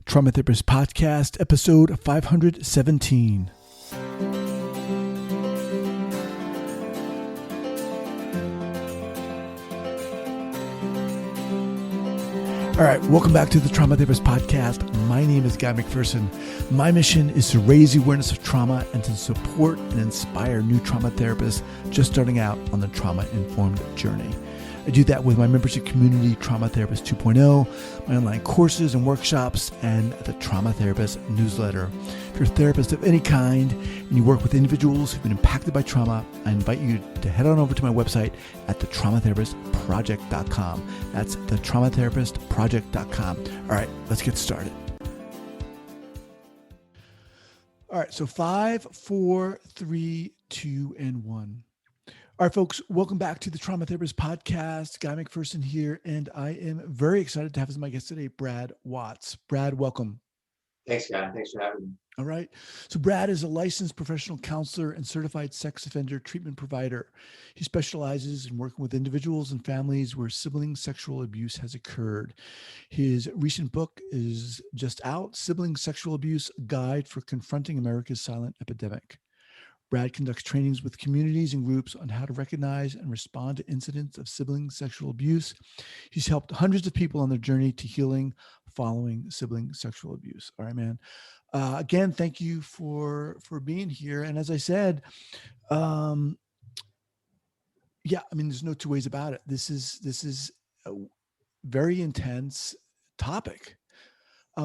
Trauma Therapist Podcast, episode 517. All right, welcome back to the Trauma Therapist Podcast. My name is Guy McPherson. My mission is to raise the awareness of trauma and to support and inspire new trauma therapists just starting out on the trauma-informed journey. I do that with my membership community, Trauma Therapist 2.0, my online courses and workshops, and the Trauma Therapist newsletter. If you're a therapist of any kind and you work with individuals who've been impacted by trauma, I invite you to head on over to my website at thetraumatherapistproject.com. That's thetraumatherapistproject.com. All right, let's get started. All right, so 5, 4, 3, 2, and 1. All right, folks, welcome back to the Trauma Therapist Podcast. Guy McPherson here, and I am very excited to have as my guest today, Brad Watts. Brad, welcome. Thanks, Guy. Thanks for having me. All right. So Brad is a licensed professional counselor and certified sex offender treatment provider. He specializes in working with individuals and families where sibling sexual abuse has occurred. His recent book is just out, Sibling Sexual Abuse: Guide for Confronting America's Silent Epidemic. Brad conducts trainings with communities and groups on how to recognize and respond to incidents of sibling sexual abuse. He's helped hundreds of people on their journey to healing following sibling sexual abuse. All right, man. Again, thank you for being here. And as I said, there's no two ways about it. This is a very intense topic.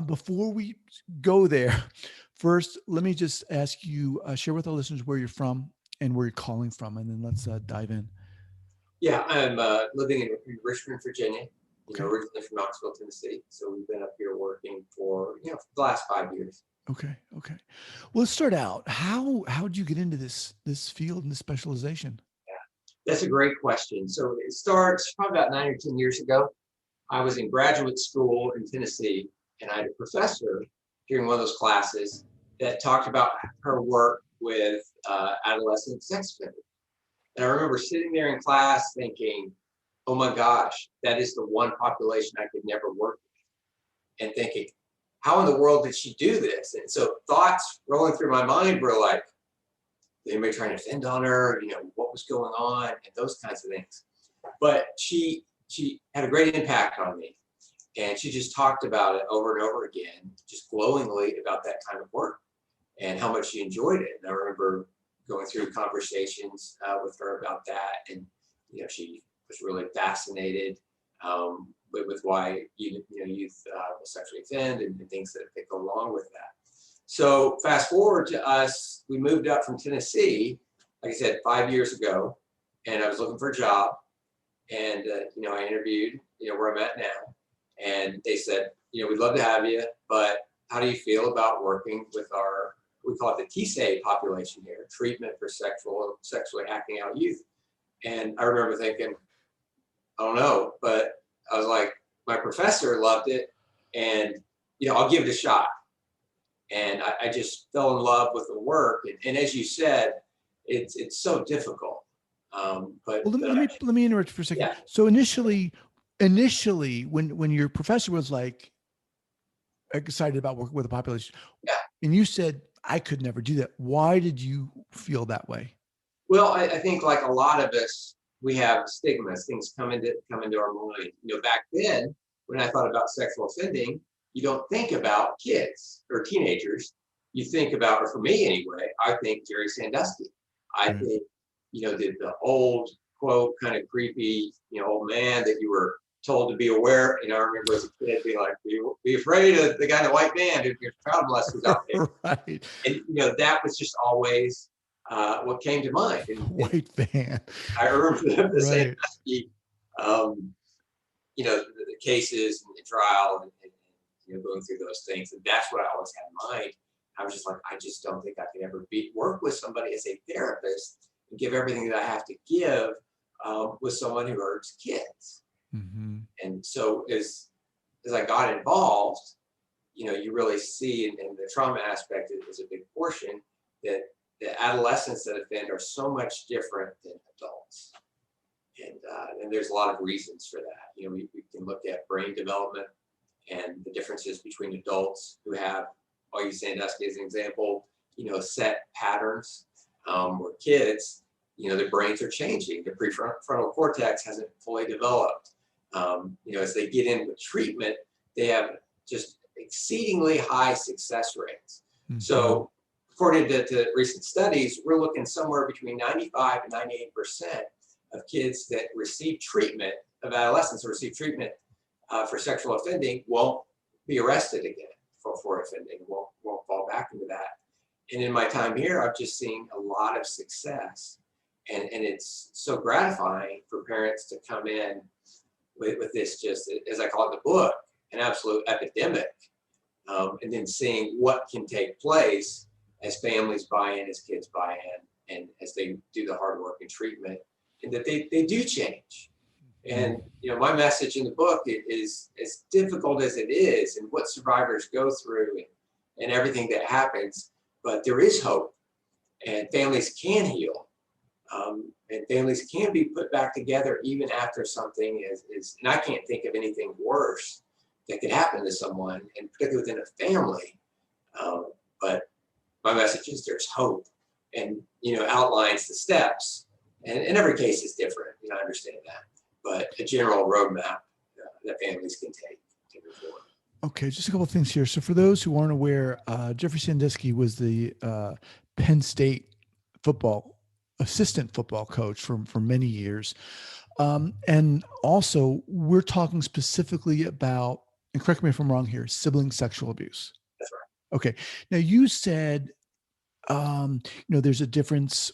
Before we go there, first, let me just ask you, share with our listeners where you're from and where you're calling from, and then let's dive in. Yeah, I'm living in Richmond, Virginia, originally from Knoxville, Tennessee. So we've been up here working for the last 5 years. Okay. Well, let's start out. How did you get into this field and this specialization? Yeah, that's a great question. So it starts probably about 9 or 10 years ago. I was in graduate school in Tennessee, and I had a professor during one of those classes that talked about her work with adolescent sex offenders. And I remember sitting there in class thinking, oh my gosh, that is the one population I could never work with. And thinking, how in the world did she do this? And so thoughts rolling through my mind were like, anybody trying to offend on her, what was going on, and those kinds of things. But she had a great impact on me. And she just talked about it over and over again, just glowingly about that kind of work and how much she enjoyed it. And I remember going through conversations with her about that. And, she was really fascinated with why youth will sexually offend and things that go along with that. So fast forward to us, we moved up from Tennessee, like I said, 5 years ago, and I was looking for a job. And, I interviewed, where I'm at now. And they said, we'd love to have you, but how do you feel about working with we call it the TSA population here, treatment for sexually acting out youth. And I remember thinking, I don't know, but I was like, my professor loved it, and, I'll give it a shot. And I just fell in love with the work. And as you said, it's so difficult. Let me interrupt for a second. Yeah. So initially, when your professor was like excited about working with the population, yeah, and you said, I could never do that. Why did you feel that way? Well, I think like a lot of us, we have stigmas, things come into our mind. Back then, when I thought about sexual offending, you don't think about kids or teenagers. You think about, or for me anyway, I think Jerry Sandusky. I think, the old, quote, kind of creepy, old man that you were told to be aware. I remember as a kid being like, be afraid of the guy in the white van who's child molesters out there. Right. And, that was just always what came to mind. White van. I remember the right. Sandusky, the cases and the trial and going through those things. And that's what I always had in mind. I was just like, I just don't think I could ever work with somebody as a therapist and give everything that I have to give with someone who hurts kids. Mm-hmm. And so as I got involved, you really see, and the trauma aspect is a big portion, that the adolescents that offend are so much different than adults. And there's a lot of reasons for that. We can look at brain development and the differences between adults who have, I'll use Sandusky as an example, set patterns, where kids, their brains are changing. The prefrontal cortex hasn't fully developed. As they get in with treatment, they have just exceedingly high success rates. Mm-hmm. So according to recent studies, we're looking somewhere between 95 and 98% of kids that receive treatment, of adolescents who receive treatment for sexual offending, won't be arrested again for offending, won't fall back into that. And in my time here, I've just seen a lot of success. And it's so gratifying for parents to come in with this, just as I call it in the book, an absolute epidemic. And then seeing what can take place as families buy in, as kids buy in, and as they do the hard work and treatment, and that they do change. And my message in the book is, as difficult as it is and what survivors go through and everything that happens, but there is hope, and families can heal. And families can be put back together even after something is, and I can't think of anything worse that could happen to someone, and particularly within a family. But my message is there's hope, and outlines the steps. And every case is different. I understand that, but a general roadmap that families can take to move forward. Okay, just a couple of things here. So for those who aren't aware, Jeffrey Sandusky was the Penn State assistant football coach for many years. And also, we're talking specifically about, and correct me if I'm wrong here, sibling sexual abuse. That's right. Okay. Now, you said, there's a difference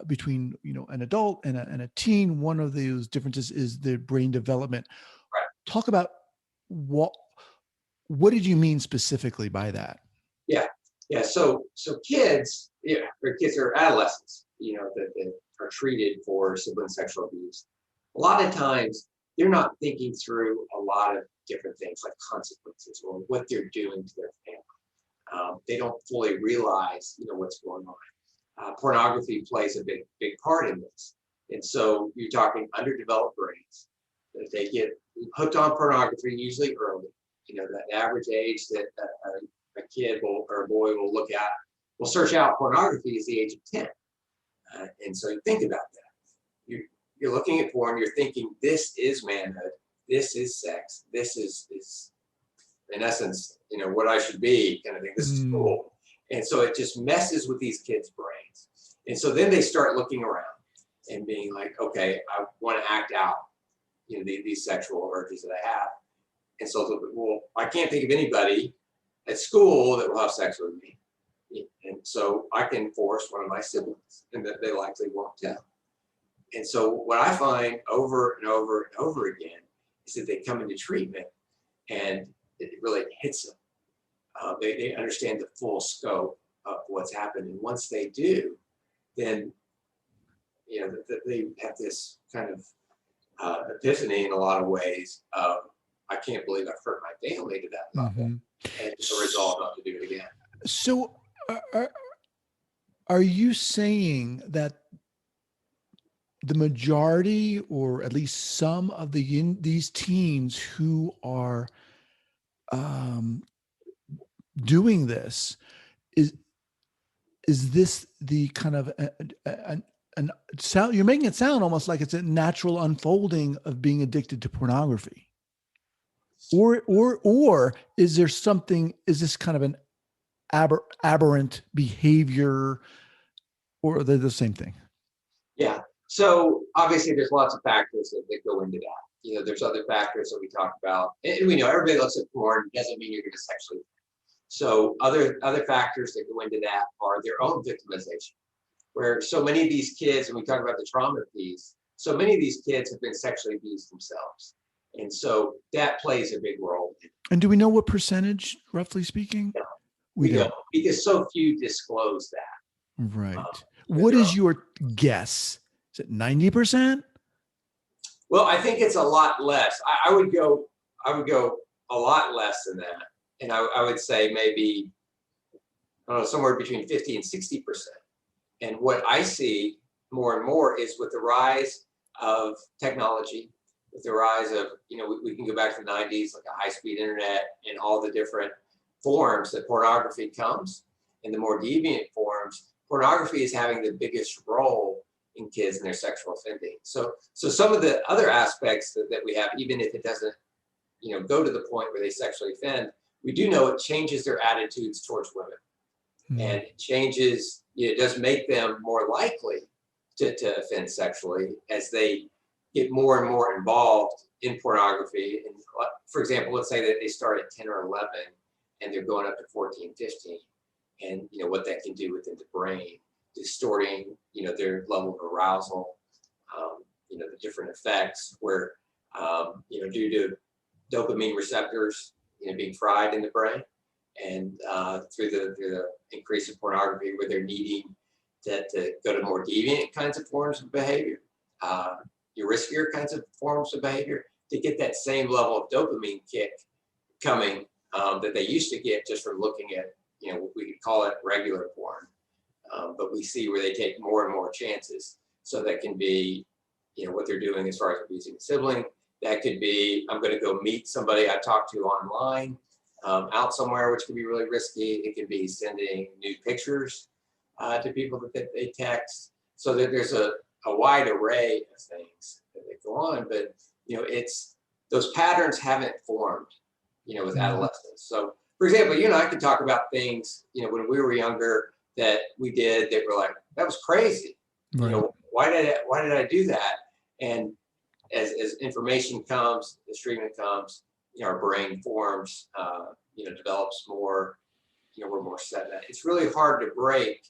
between, an adult and a teen. One of those differences is the brain development. Right. Talk about what did you mean specifically by that? Yeah. So kids, or kids or adolescents, that are treated for sibling sexual abuse. A lot of times they're not thinking through a lot of different things like consequences or what they're doing to their family. They don't fully realize, what's going on. Pornography plays a big part in this. And so you're talking underdeveloped brains that they get hooked on pornography usually early. The average age that a kid or a boy will search out pornography is the age of 10. And so you think about that. You're looking at porn, you're thinking, this is manhood, this is sex, this is in essence, what I should be, kind of thing. This is cool. And so it just messes with these kids' brains. And so then they start looking around and being like, okay, I want to act out, these sexual urges that I have. And so, well, I can't think of anybody at school that will have sex with me. And so I can force one of my siblings, and that they likely won't tell. And so what I find over and over and over again is that they come into treatment and it really hits them. They understand the full scope of what's happened. And once they do, then, they have this kind of epiphany in a lot of ways of, I can't believe I've hurt my family to that level. Mm-hmm. And as a result, not to do it again. So are you saying that the majority, or at least some of these teens who are doing this, is this the kind of an sound? You're making it sound almost like it's a natural unfolding of being addicted to pornography, or is there something? Is this kind of an aberrant behavior, or they're the same thing? Yeah. So obviously there's lots of factors that go into that. There's other factors that we talk about, and we know everybody looks at porn, doesn't mean you're going to sexually. So other factors that go into that are their own victimization, where so many of these kids, and we talk about the trauma piece, so many of these kids have been sexually abused themselves. And so that plays a big role. And do we know what percentage, roughly speaking? No, we don't, because so few disclose that. Right. What is your guess? Is it 90%? Well, I think it's a lot less. I would go a lot less than that. And I would say maybe, I don't know, somewhere between 50 and 60%. And what I see more and more is with the rise of technology with the rise of, we can go back to the 90s, like a high-speed internet and all the different forms that pornography comes, and the more deviant forms, pornography is having the biggest role in kids and their sexual offending. So some of the other aspects that we have, even if it doesn't, go to the point where they sexually offend, we do know it changes their attitudes towards women. And it changes, it does make them more likely to offend sexually as they get more and more involved in pornography. And for example, let's say that they start at 10 or 11 and they're going up to 14, 15, and what that can do within the brain, distorting, their level of arousal, the different effects where, due to dopamine receptors, being fried in the brain, and through the increase of pornography, where they're needing to go to more deviant kinds of forms of behavior, riskier kinds of forms of behavior, to get that same level of dopamine kick coming that they used to get just from looking at, we could call it regular porn, but we see where they take more and more chances. So that can be, what they're doing as far as abusing a sibling. That could be, I'm going to go meet somebody I talked to online out somewhere, which can be really risky. It can be sending nude pictures to people that they text. So that there's a wide array of things that go on, but it's, those patterns haven't formed, with adolescents. So for example, I could talk about things, when we were younger that we did that were like, that was crazy. Right. Why did I do that? And as information comes, as treatment comes, our brain forms, develops more, we're more set in that. It's really hard to break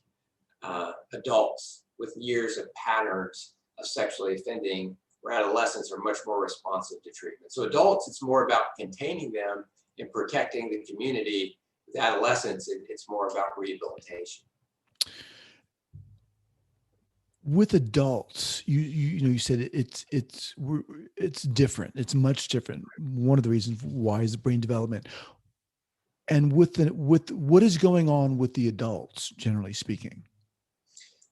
adults with years of patterns of sexually offending, where adolescents are much more responsive to treatment. So adults, it's more about containing them and protecting the community. With adolescents, it's more about rehabilitation. With adults, you said it's different. It's much different. One of the reasons why is brain development. And with what is going on with the adults, generally speaking?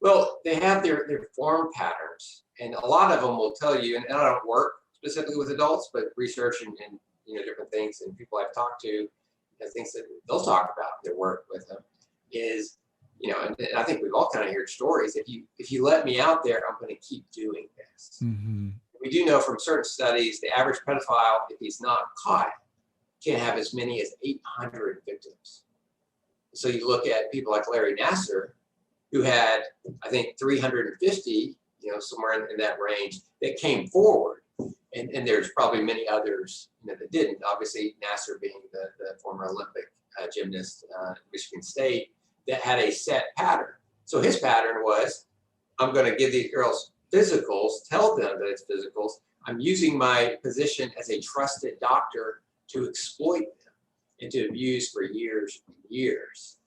Well, they have their form patterns, and a lot of them will tell you, and I don't work specifically with adults, but research and different things and people I've talked to, things that they'll talk about their work with them is, and I think we've all kind of heard stories. If you let me out there, I'm going to keep doing this. Mm-hmm. We do know from certain studies, the average pedophile, if he's not caught, can have as many as 800 victims. So you look at people like Larry Nassar, who had, I think, 350, somewhere in that range, that came forward. And there's probably many others that didn't. Obviously, Nassar being the former Olympic gymnast at Michigan State, that had a set pattern. So his pattern was, I'm going to give these girls physicals, tell them that it's physicals. I'm using my position as a trusted doctor to exploit them and to abuse for years and years.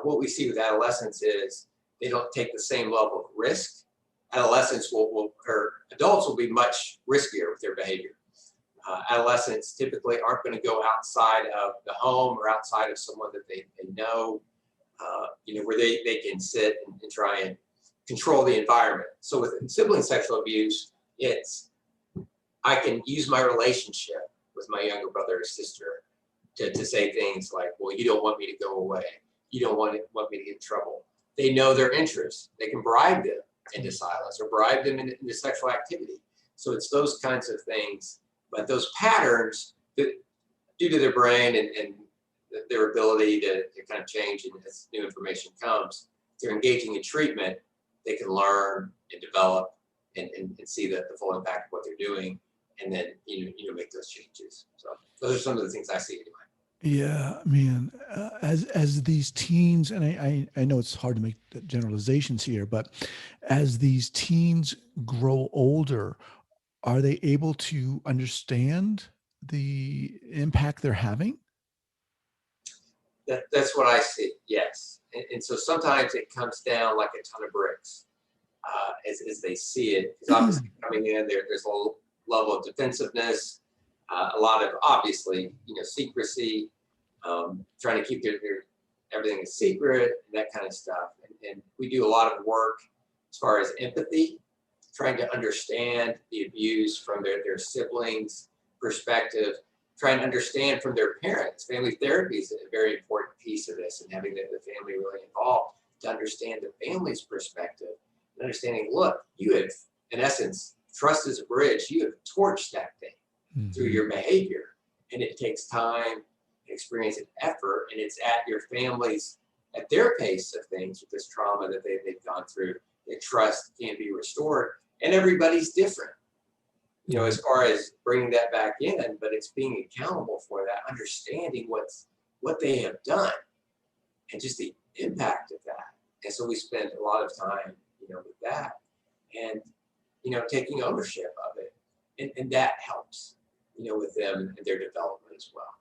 What we see with adolescents is they don't take the same level of risk. Adolescents or adults will be much riskier with their behavior. Adolescents typically aren't going to go outside of the home or outside of someone that they know, where they can sit and try and control the environment. So with sibling sexual abuse, it's, I can use my relationship with my younger brother or sister to say things like, well, you don't want me to go away. You don't want me to get in trouble. They know their interests. They can bribe them into silence or bribe them into sexual activity. So it's those kinds of things. But those patterns, that, due to their brain and their ability to kind of change, and as new information comes, if they're engaging in treatment, they can learn and develop and see the full impact of what they're doing, and then make those changes. So those are some of the things I see anyway. Yeah, man. As these teens, and I know it's hard to make generalizations here, but as these teens grow older, are they able to understand the impact they're having? That's what I see. Yes, and so sometimes it comes down like a ton of bricks as they see it. Because obviously coming in there's a level of defensiveness, a lot of obviously secrecy, trying to keep their everything a secret, and that kind of stuff. And we do a lot of work as far as empathy. trying to understand the abuse from their siblings' perspective, trying to understand from their parents. Family therapy is a very important piece of this, and having the family really involved to understand the family's perspective and understanding, look, you have, in essence, trust is a bridge. You have torched that thing through your behavior, and it takes time, experience, and effort, and it's at your family's, at their pace of things with this trauma that they've gone through, that trust can be restored. And everybody's different, you know, as far as bringing that back in, but it's being accountable for that, understanding what they have done and just the impact of that. And so we spend a lot of time, you know, with that and, you know, taking ownership of it. And that helps, you know, with them and their development as well.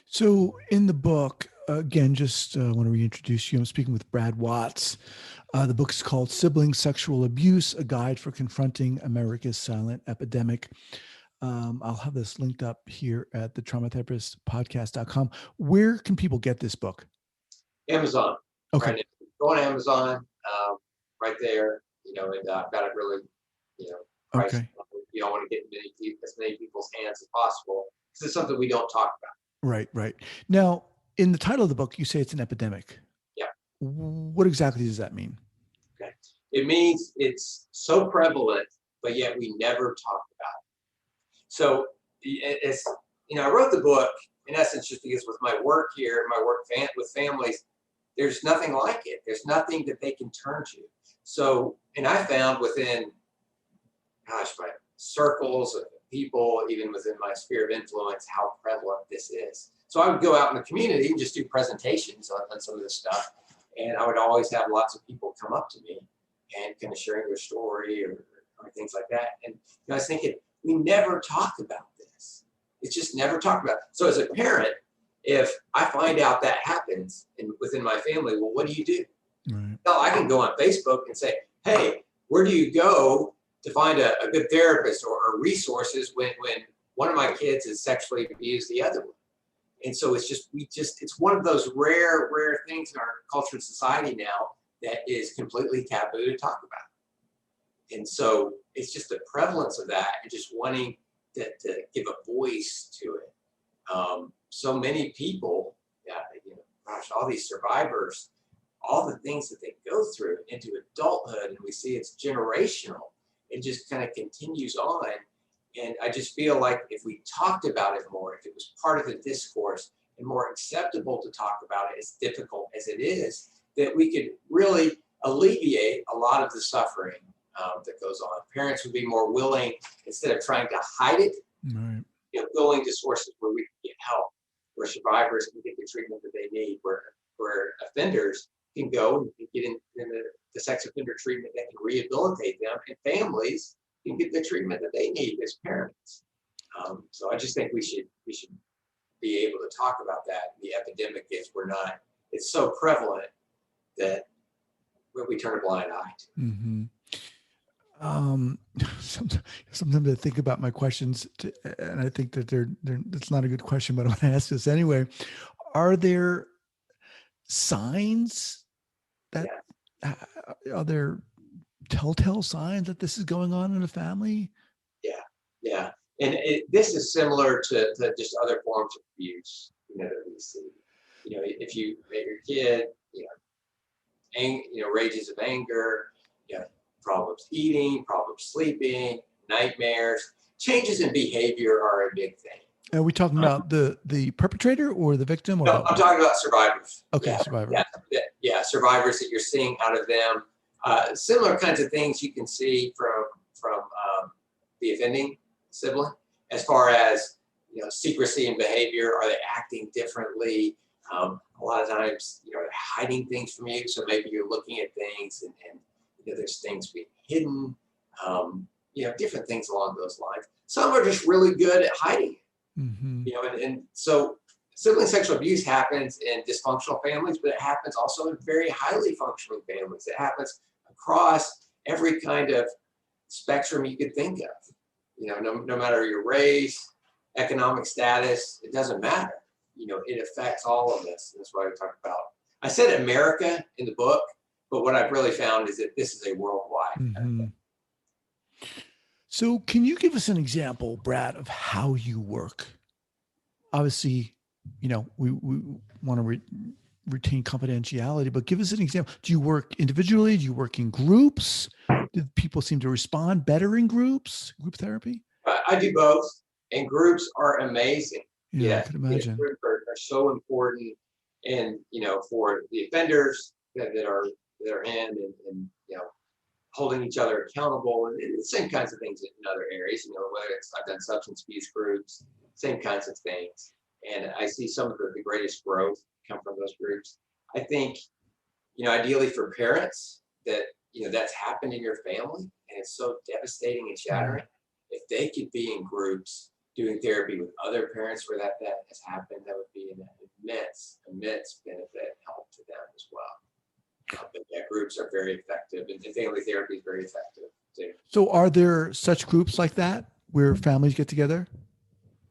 So in the book, again, just want to reintroduce you. I'm speaking with Brad Watts. The book is called Sibling Sexual Abuse, A Guide for Confronting America's Silent Epidemic. I'll have this linked up here at the traumatherapistpodcast.com. Where can people get this book? Amazon. Okay. Right. Go on Amazon, right there, you know, and I've got it really, you know, priced. Okay. You don't want to get as many people's hands as possible because it's something we don't talk about. Right, right. Now, in the title of the book, you say it's an epidemic. Yeah. What exactly does that mean? Okay. It means it's so prevalent, but yet we never talk about it. So it's, you know, I wrote the book in essence just because with my work here, my work with families, there's nothing like it. There's nothing that they can turn to. So, and I found within, gosh, my circles of people, even within my sphere of influence, how prevalent this is. So I would go out in the community and just do presentations on some of this stuff. And I would always have lots of people come up to me and kind of sharing their story or things like that. And you know, I was thinking, we never talk about this. It's just never talked about. So as a parent, if I find out that happens within my family, well, what do you do? Right. Well, I can go on Facebook and say, hey, where do you go to find a good therapist or resources when one of my kids has sexually abused the other one? And so it's just, it's one of those rare things in our culture and society now that is completely taboo to talk about. And so it's just the prevalence of that and just wanting to give a voice to it. So many people, you know, gosh, all these survivors, all the things that they go through into adulthood, and we see it's generational. It just kind of continues on. And I just feel like if we talked about it more, if it was part of the discourse and more acceptable to talk about it, as difficult as it is, that we could really alleviate a lot of the suffering that goes on. Parents would be more willing, instead of trying to hide it, Right. you know, going to sources where we can get help, where survivors can get the treatment that they need, where offenders can go and get in the sex offender treatment that can rehabilitate them, and families can get the treatment that they need as parents. So I just think we should be able to talk about that. The epidemic is it's so prevalent that we turn a blind eye to. Mm-hmm. Sometimes I think about my questions and I think that it's not a good question, but I'm going to ask this anyway. Are there signs that, are there telltale signs that this is going on in a family? Yeah. And this is similar to just other forms of abuse, you know, that we see. You know, if you let your kid, rages of anger, problems eating, problems sleeping, nightmares, changes in behavior are a big thing. Are we talking about the perpetrator or the victim? Or no, I'm talking about survivors. Okay, survivors. Yeah, survivors that you're seeing out of them. Similar kinds of things you can see from the offending sibling, as far as secrecy and behavior. Are they acting differently? A lot of times, they're hiding things from you. So maybe you're looking at things and there's things being hidden. Different things along those lines. Some are just really good at hiding it. Mm-hmm. And so sibling sexual abuse happens in dysfunctional families, but it happens also in very highly functioning families. It happens across every kind of spectrum you could think of. No matter your race, economic status, it doesn't matter. It affects all of this. And that's what I talk about. I said America in the book, but what I've really found is that this is a worldwide. Mm-hmm. So, can you give us an example, Brad, of how you work? Obviously, we want to retain confidentiality, but give us an example. Do you work individually? Do you work in groups? Do people seem to respond better in groups, group therapy? I do both, and groups are amazing. Yeah, I Yeah, could yeah, imagine. groups are so important, and for the offenders that are in, and holding each other accountable, and the same kinds of things in other areas. Whether it's I've done substance abuse groups, same kinds of things, and I see some of the greatest growth come from those groups. I think ideally for parents that that's happened in your family and it's so devastating and Mm. shattering. If they could be in groups doing therapy with other parents where that has happened, that would be an immense benefit and help to them as well. But yeah, groups are very effective, and family therapy is very effective too. So, are there such groups like that where families get together?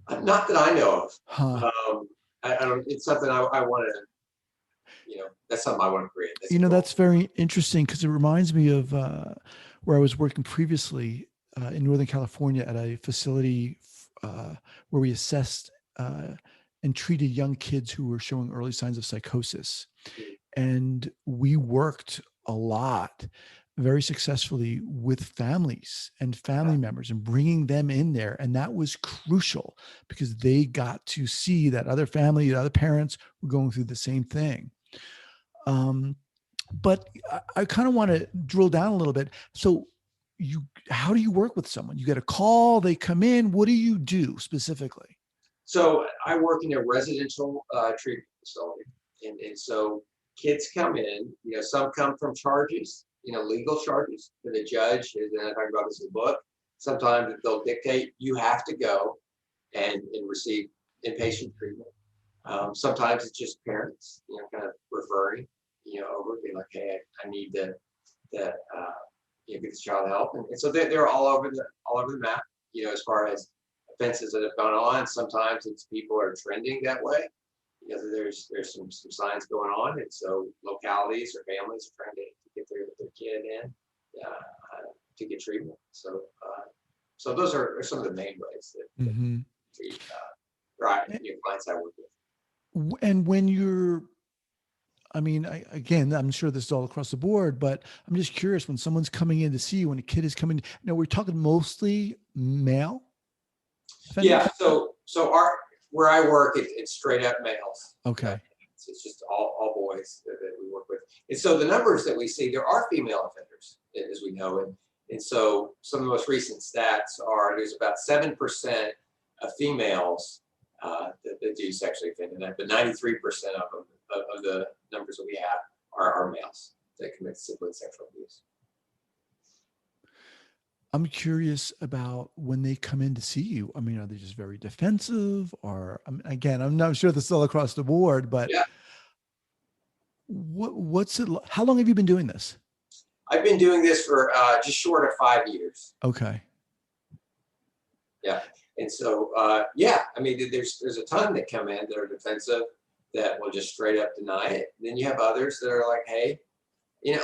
Not that I know of. Huh. I don't. It's something I want to. That's something I want to create. That's a goal. That's very interesting because it reminds me of where I was working previously in Northern California at a facility where we assessed and treated young kids who were showing early signs of psychosis. And we worked a lot very successfully with families and family members and bringing them in there. And that was crucial because they got to see that other family, other parents were going through the same thing. Um, but I kind of want to drill down a little bit. So how do you work with someone? You get a call, they come in. What do you do specifically? So I work in a residential treatment facility, and so kids come in. Some come from charges, legal charges for the judge. And I talk about this in the book. Sometimes they'll dictate you have to go and receive inpatient treatment. Sometimes it's just parents, kind of referring, over, being like, hey, I need to get this child help, and so they're all over the map, as far as offenses that have gone on. Sometimes it's people are trending that way. There's some signs going on, and so localities or families are trying to get their kid in to get treatment. So those are some of the main ways that Mm-hmm. treat right clients I work with. And when you're, I mean, again, I'm sure this is all across the board, but I'm just curious when someone's coming in to see you, when a kid is coming, now we're talking mostly male Yeah. offenders. So our where I work, it's straight up males. Okay. It's just all boys that we work with. And so the numbers that we see, there are female offenders, as we know. And so some of the most recent stats are there's about 7% of females that do sexually offend, but 93% of them, of the numbers that we have are males that commit sibling sexual abuse. I'm curious about when they come in to see you. I mean, are they just very defensive or again, I'm not sure this is all across the board, but Yeah. what's it, how long have you been doing this? I've been doing this for just short of 5 years. Okay. Yeah. And so, yeah, I mean, there's a ton that come in that are defensive that will just straight up deny it. Then you have others that are like, hey,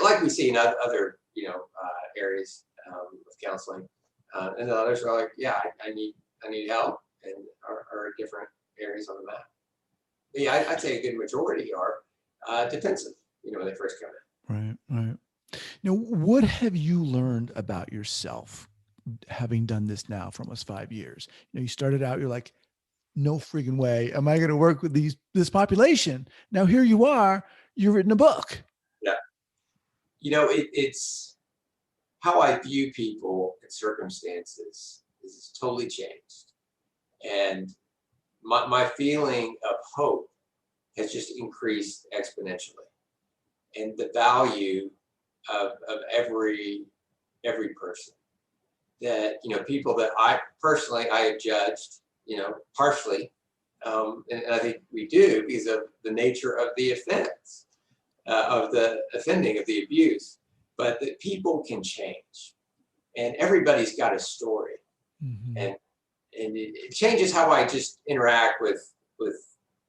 like we see in other, areas of counseling. And then others are like, yeah, I need help, and are different areas on the map. But yeah, I'd say a good majority are defensive, when they first come in. Right. Right. Now, what have you learned about yourself having done this now for almost 5 years? You started out, you're like, no friggin' way am I going to work with this population. Now here you are, you've written a book. Yeah. It's how I view people and circumstances is totally changed. And my feeling of hope has just increased exponentially. And the value of every person that, people that I personally, I have judged, harshly. And I think we do because of the nature of the offense, of the offending, of the abuse, but that people can change, and everybody's got a story. Mm-hmm. And it changes how I just interact with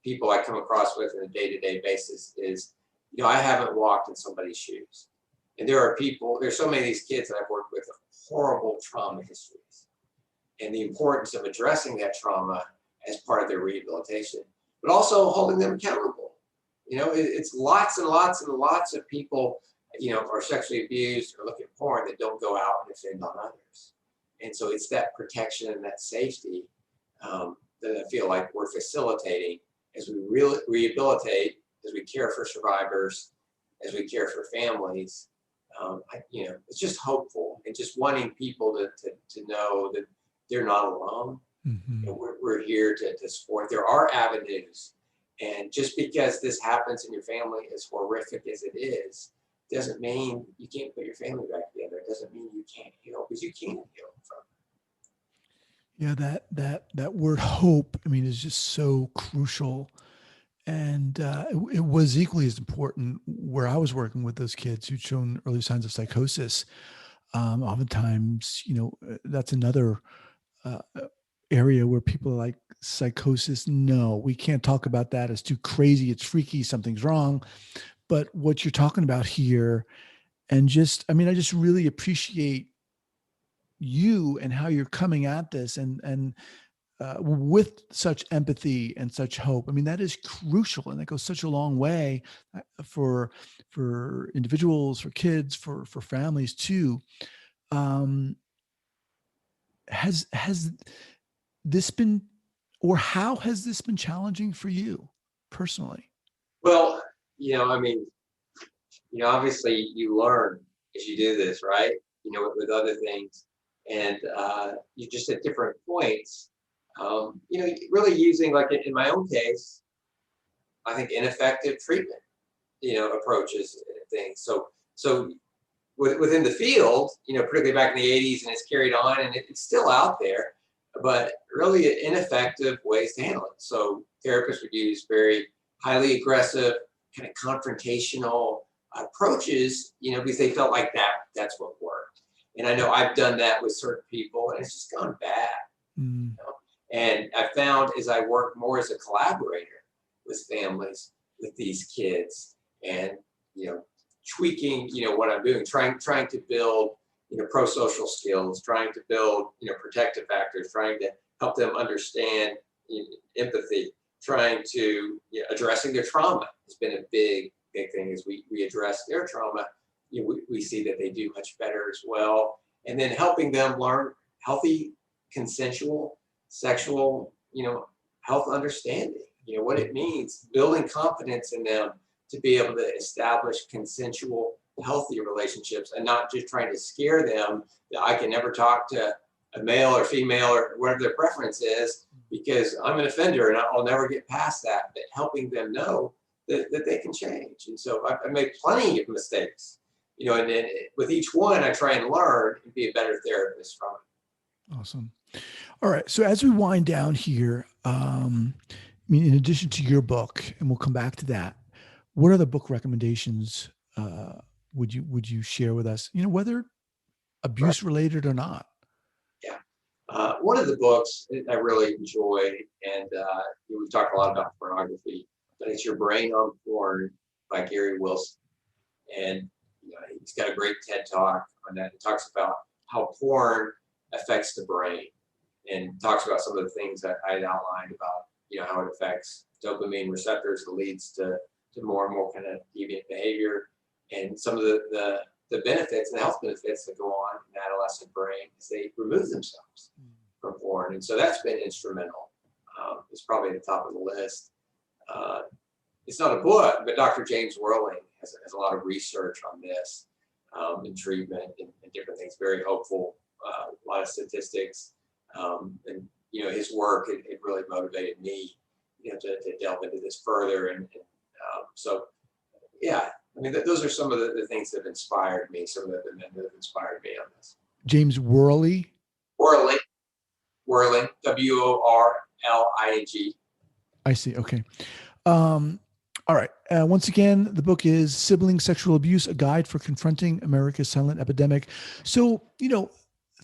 people I come across with on a day-to-day basis. Is I haven't walked in somebody's shoes, and there's so many of these kids that I've worked with horrible trauma histories and the importance of addressing that trauma as part of their rehabilitation, but also holding them accountable. It's lots and lots and lots of people, are sexually abused or look at porn that don't go out and offend on others. And so it's that protection and that safety that I feel like we're facilitating as we rehabilitate, as we care for survivors, as we care for families. It's just hopeful and just wanting people to know that they're not alone. Mm-hmm. We're here to support. There are avenues. And just because this happens in your family, as horrific as it is, doesn't mean you can't put your family back together. It doesn't mean you can't heal, because you can heal from it. Yeah, that word hope, I mean, is just so crucial. And it was equally as important where I was working with those kids who'd shown early signs of psychosis. Oftentimes, that's another area where people are like, psychosis, no, we can't talk about that. It's too crazy. It's freaky. Something's wrong. But what you're talking about here, and I just really appreciate you and how you're coming at this and with such empathy and such hope. I mean, that is crucial, and that goes such a long way for individuals, for kids, for families too. Has this been, or how has this been challenging for you personally? Well, obviously you learn as you do this, right? With other things, and you just at different points, really using, like in my own case, I think ineffective treatment, approaches and things. So within the field, particularly back in the 80s, and it's carried on, and it's still out there, but really ineffective ways to handle it. So therapists would use very highly aggressive, kind of confrontational approaches, because they felt like that's what worked. And I know I've done that with certain people, and it's just gone bad. Mm. And I found, as I work more as a collaborator with families, with these kids, and tweaking, what I'm doing, trying to build, pro-social skills, trying to build, protective factors, trying to help them understand empathy, trying to, addressing their trauma has been a big thing. As we address their trauma, we see that they do much better as well. And then helping them learn healthy, consensual, sexual, health understanding, what it means, building confidence in them to be able to establish consensual, healthy relationships, and not just trying to scare them that I can never talk to a male or female or whatever their preference is, because I'm an offender and I'll never get past that. But helping them know that they can change. And so I made plenty of mistakes, and then with each one, I try and learn and be a better therapist from it. Awesome. All right. So as we wind down here, in addition to your book, and we'll come back to that, what other book recommendations would you share with us? Whether abuse related or not. Yeah. One of the books that I really enjoy, and we've talked a lot about pornography, but it's Your Brain on Porn by Gary Wilson. And he's got a great TED Talk on that. It talks about how porn affects the brain, and talks about some of the things that I had outlined about, how it affects dopamine receptors that leads to more and more kind of deviant behavior, and some of the benefits and the health benefits that go on in the adolescent brain as they remove themselves from porn. And so that's been instrumental. It's probably at the top of the list. It's not a book, but Dr. James Whirling has a lot of research on this, and treatment and different things, very hopeful, a lot of statistics. And his work, it really motivated me, to delve into this further. And so, yeah, those are some of the things that have inspired me, some of the men that have inspired me on this. James Whirling, Whirling, Worling. I see. Okay. All right. Once again, the book is Sibling Sexual Abuse, A Guide for Confronting America's Silent Epidemic. So,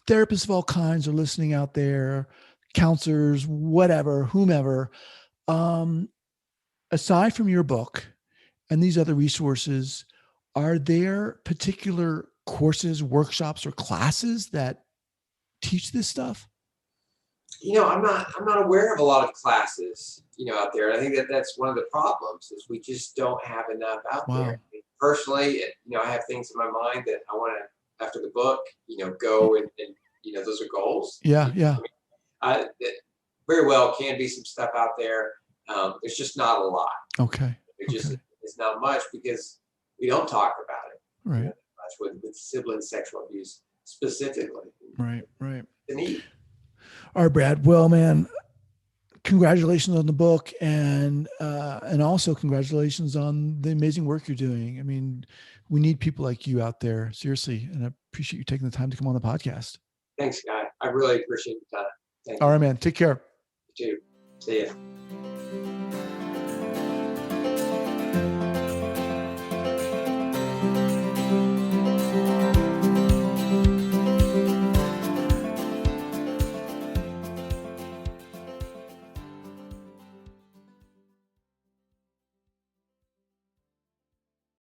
therapists of all kinds are listening out there, counselors, whatever, whomever. Aside from your book and these other resources, are there particular courses, workshops, or classes that teach this stuff? I'm not aware of a lot of classes, out there. I think that's one of the problems is we just don't have enough out Wow. there. Personally, I have things in my mind that I want to, after the book, go and those are goals. Yeah. Yeah. That very well can be some stuff out there. There's just not a lot. Okay. It's not much because we don't talk about it. Right. Much with sibling sexual abuse specifically. Right. The need. All right, Brad. Well, man, congratulations on the book, and also congratulations on the amazing work you're doing. I mean, we need people like you out there, seriously, and I appreciate you taking the time to come on the podcast. Thanks, Guy. I really appreciate the time. Thank you. All right, man. Take care. You too. See ya.